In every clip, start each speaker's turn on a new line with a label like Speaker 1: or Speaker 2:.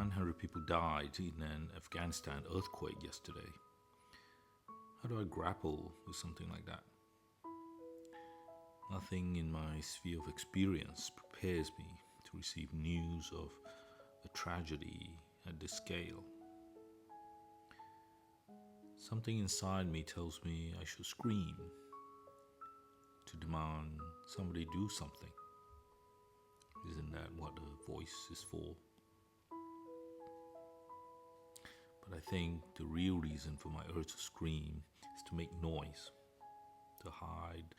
Speaker 1: 900 people died in an Afghanistan earthquake yesterday. How do I grapple with something like that? Nothing in my sphere of experience prepares me to receive news of a tragedy at this scale. Something inside me tells me I should scream to demand somebody do something. Isn't that what a voice is for? But I think the real reason for my urge to scream is to make noise, to hide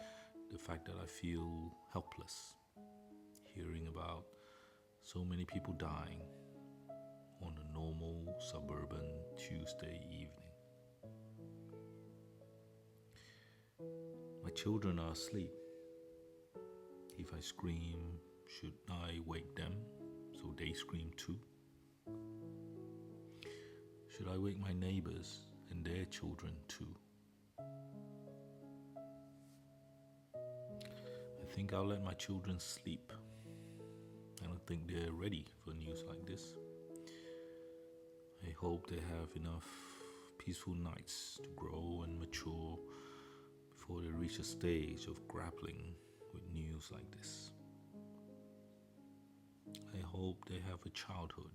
Speaker 1: the fact that I feel helpless, hearing about so many people dying on a normal suburban Tuesday evening. My children are asleep. If I scream, should I wake them so they scream too? Should I wake my neighbors and their children too? I think I'll let my children sleep. I don't think they're ready for news like this. I hope they have enough peaceful nights to grow and mature before they reach a stage of grappling with news like this. I hope they have a childhood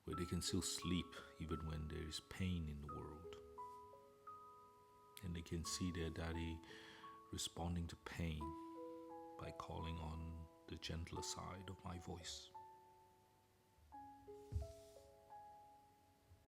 Speaker 1: where they can still sleep even when there is pain in the world. And they can see their daddy responding to pain by calling on the gentler side of my voice.